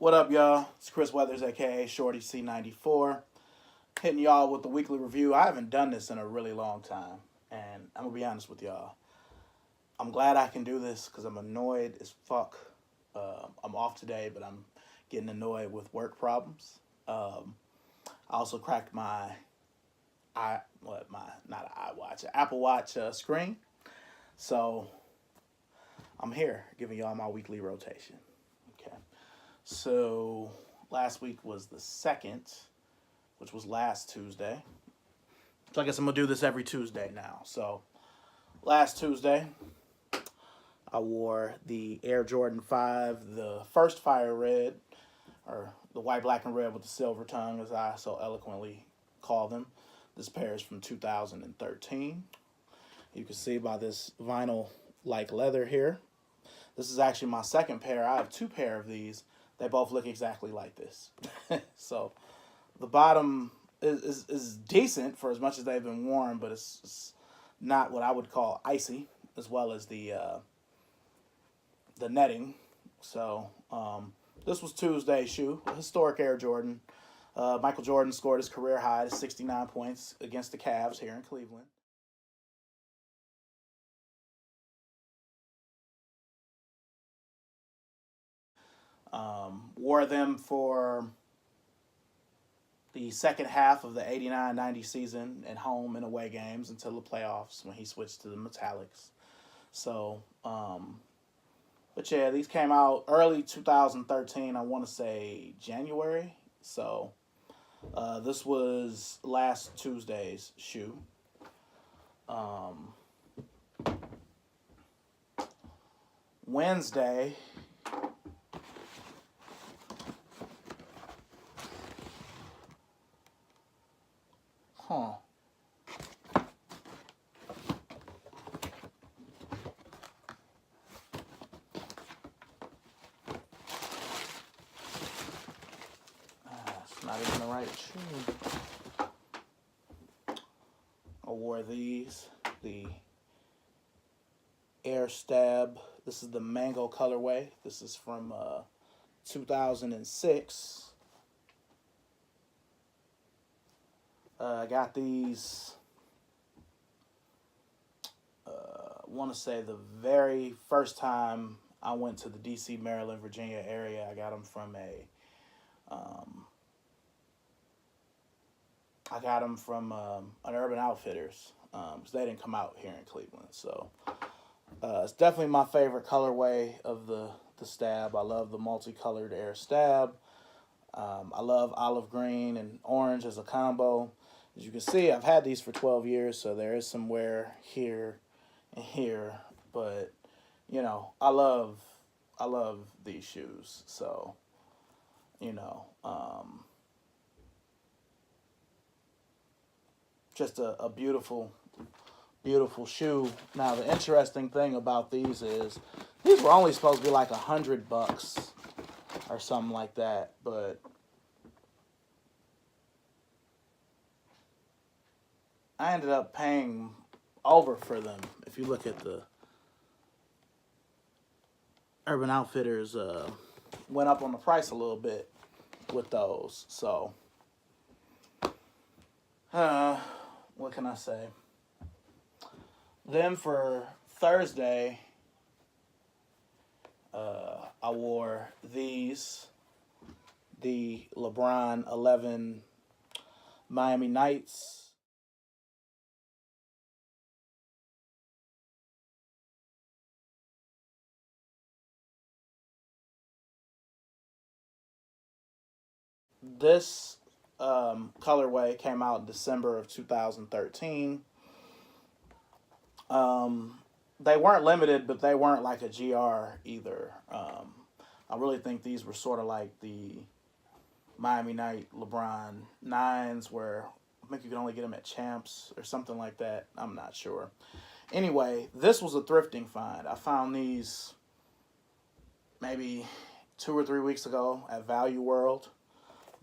What up, y'all? It's Chris Weathers, aka ShortyC94, hitting y'all with the weekly review. I haven't done this in a really long time, and I'm gonna be honest with y'all. I'm glad I can do this because I'm annoyed as fuck. I'm off today, but I'm getting annoyed with work problems. I also cracked my Apple Watch screen, so I'm here giving y'all my weekly rotation. Okay. So last week was the 2nd, which was last Tuesday. So I guess I'm going to do this every Tuesday now. So last Tuesday, I wore the Air Jordan 5, the first fire red, or the white, black, and red with the silver tongue, as I so eloquently call them. This pair is from 2013. You can see by this vinyl-like leather here. This is actually my second pair. I have 2 pair of these. They both look exactly like this. So the bottom is decent for as much as they've been worn, but it's not what I would call icy, as well as the netting. So this was Tuesday's shoe, a historic Air Jordan. Michael Jordan scored his career high to 69 points against the Cavs here in Cleveland. Wore them for the second half of the 89-90 season at home and away games until the playoffs when he switched to the metallics. So, but yeah, these came out early 2013, I want to say January. So this was last Tuesday's shoe. Wednesday, it's not even the right shoe. I wore these, the Air Stab. This is the mango colorway. This is from 2006. I got these, I want to say the very first time I went to the D.C., Maryland, Virginia area. I got them from an Urban Outfitters, because they didn't come out here in Cleveland. So it's definitely my favorite colorway of the Stab. I love the multicolored Air Stab. I love olive green and orange as a combo. As you can see, I've had these for 12 years, so there is some wear here and here. But, you know, I love these shoes. So, you know, just a beautiful, beautiful shoe. Now, the interesting thing about these is these were only supposed to be like $100 or something like that, but I ended up paying over for them. If you look at the Urban Outfitters, went up on the price a little bit with those. So, what can I say? Then for Thursday, I wore these, the LeBron 11 Miami Nights. This colorway came out in December of 2013. They weren't limited, but they weren't like a GR either. I really think these were sort of like the Miami Night LeBron 9s, where I think you can only get them at Champs or something like that. I'm not sure. Anyway, this was a thrifting find. I found these maybe 2 or 3 weeks ago at Value World.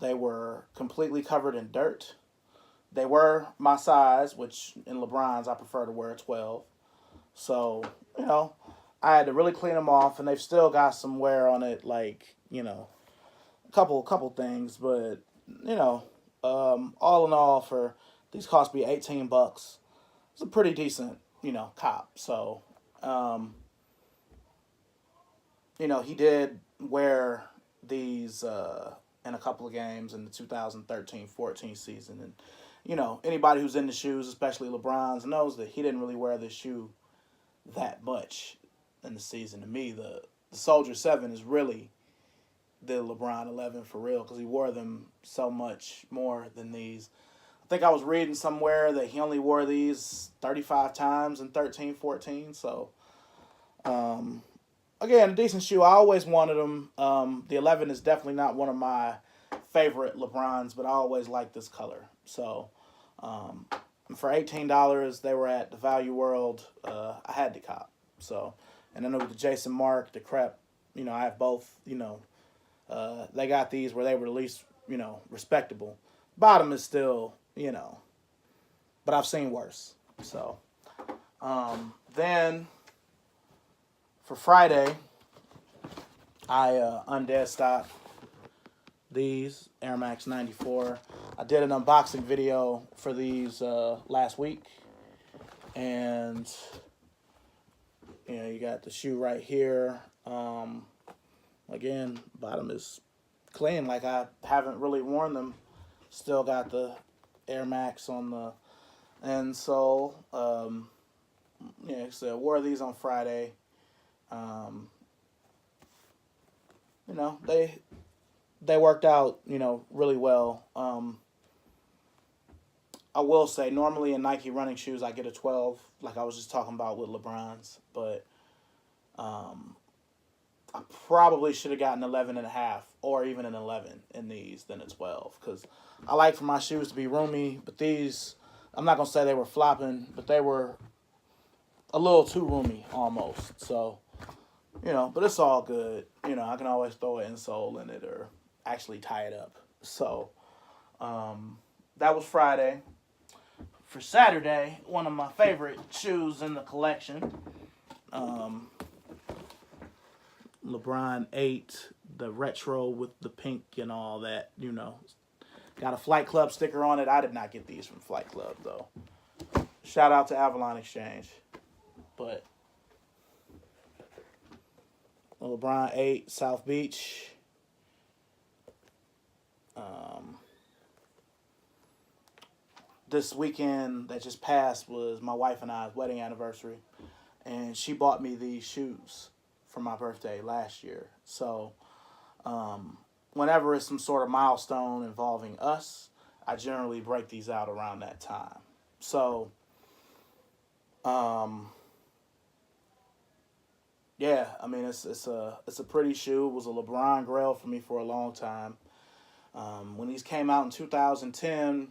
They were completely covered in dirt. They were my size, which in LeBron's I prefer to wear a 12. So, you know, I had to really clean them off, and they've still got some wear on it, like, you know, couple things, but you know, all in all, for these cost me $18. It's a pretty decent, cop. So, um, he did wear these in a couple of games in the 2013-14 season, and anybody who's into shoes, especially LeBron's, knows that he didn't really wear this shoe that much in the season. To me, the Soldier 7 is really the LeBron 11 for real, because he wore them so much more than these. I think I was reading somewhere that he only wore these 35 times in 13-14. So, again, a decent shoe. I always wanted them. The 11 is definitely not one of my favorite LeBrons, but I always liked this color. So, for $18, they were at the Value World. I had to cop. So, and then with the Jason Mark, the Crep, I have both. They got these where they were at least, respectable. Bottom is still, but I've seen worse. So, then for Friday, I undead stocked these Air Max 94. I did an unboxing video for these last week, and you got the shoe right here. Again, bottom is clean, like I haven't really worn them. Still got the Air Max on the insole. So I wore these on Friday. They worked out, really well. I will say, normally in Nike running shoes, I get a 12, like I was just talking about with LeBron's, but I probably should have gotten 11.5 or even an 11 in these than a 12, because I like for my shoes to be roomy, but these, I'm not going to say they were flopping, but they were a little too roomy almost. So, but it's all good. I can always throw an insole in it or actually tie it up. So, that was Friday. For Saturday, one of my favorite shoes in the collection, LeBron 8, the retro with the pink and all that, Got a Flight Club sticker on it. I did not get these from Flight Club, though. Shout out to Avalon Exchange. But LeBron 8, South Beach. This weekend that just passed was my wife and I's wedding anniversary, and she bought me these shoes for my birthday last year. So, whenever it's some sort of milestone involving us, I generally break these out around that time. So, yeah, I mean, it's a pretty shoe. It was a LeBron Grail for me for a long time. When these came out in 2010,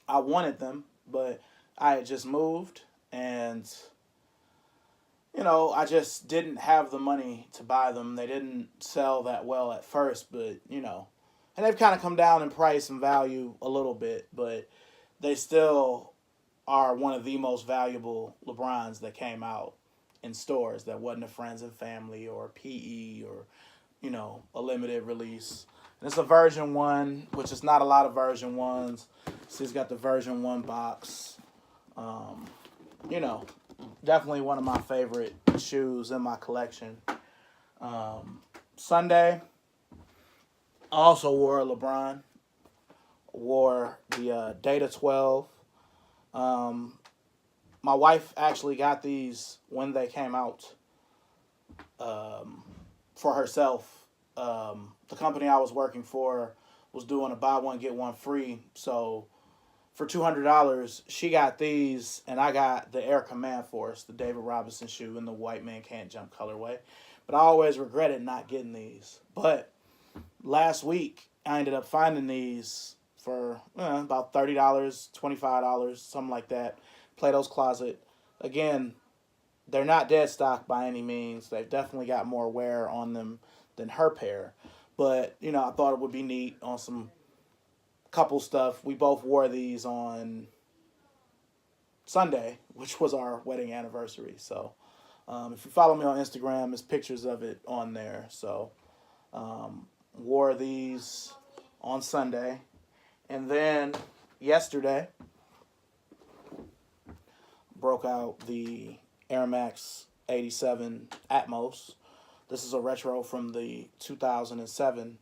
I wanted them, but I had just moved, and I just didn't have the money to buy them. They didn't sell that well at first, but and they've kind of come down in price and value a little bit, but they still are one of the most valuable LeBrons that came out in stores that wasn't a friends and family or PE or a limited release. And it's a version 1, which is not a lot of version 1s. So he's got the version 1 box. Definitely one of my favorite shoes in my collection. Sunday, I also wore a LeBron. Wore the Data 12. My wife actually got these when they came out for herself. The company I was working for was doing a buy one, get one free. So for $200, she got these, and I got the Air Command Force, the David Robinson shoe in the White Man Can't Jump colorway. But I always regretted not getting these. But last week, I ended up finding these for about $30, $25, something like that. Plato's Closet. Again, they're not dead stock by any means. They've definitely got more wear on them than her pair. But, I thought it would be neat on some couple stuff. We both wore these on Sunday, which was our wedding anniversary. So, if you follow me on Instagram, there's pictures of it on there. So, wore wore these on Sunday. And then yesterday, broke out the Air Max 87 Atmos. This is a retro from the 2007,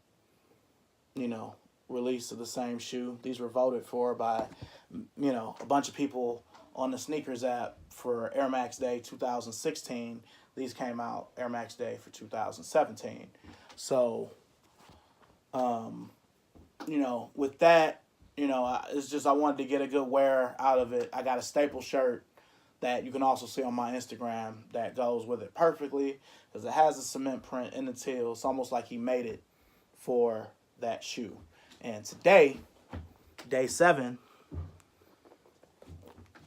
release of the same shoe. These were voted for by, a bunch of people on the sneakers app for Air Max Day 2016. These came out Air Max Day for 2017. So, with that, it's just I wanted to get a good wear out of it. I got a staple shirt that you can also see on my Instagram that goes with it perfectly because it has a cement print in the teal. It's almost like he made it for that shoe. And today, day 7,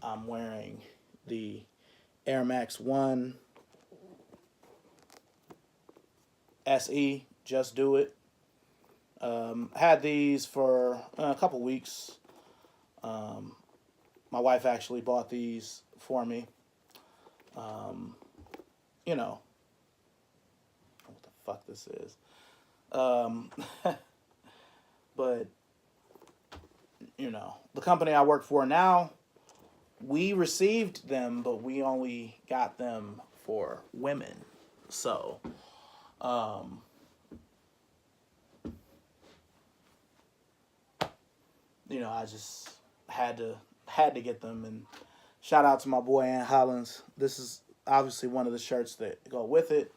I'm wearing the Air Max 1 SE, Just Do It. Had these for a couple weeks. My wife actually bought these for me. What the fuck this is. But, the company I work for now, we received them, but we only got them for women. So, I just had to get them. And shout out to my boy Ant Hollins. This is obviously one of the shirts that go with it.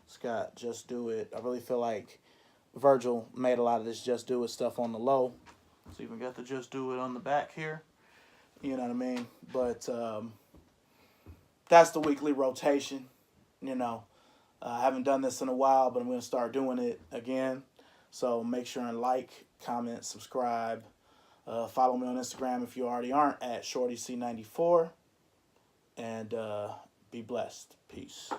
It's got Just Do It. I really feel like Virgil made a lot of this Just Do It stuff on the low. It's even got the Just Do It on the back here. You know what I mean? But that's the weekly rotation. I haven't done this in a while, but I'm going to start doing it again. So make sure and like, comment, subscribe. Follow me on Instagram if you already aren't at ShortyC94. And be blessed. Peace.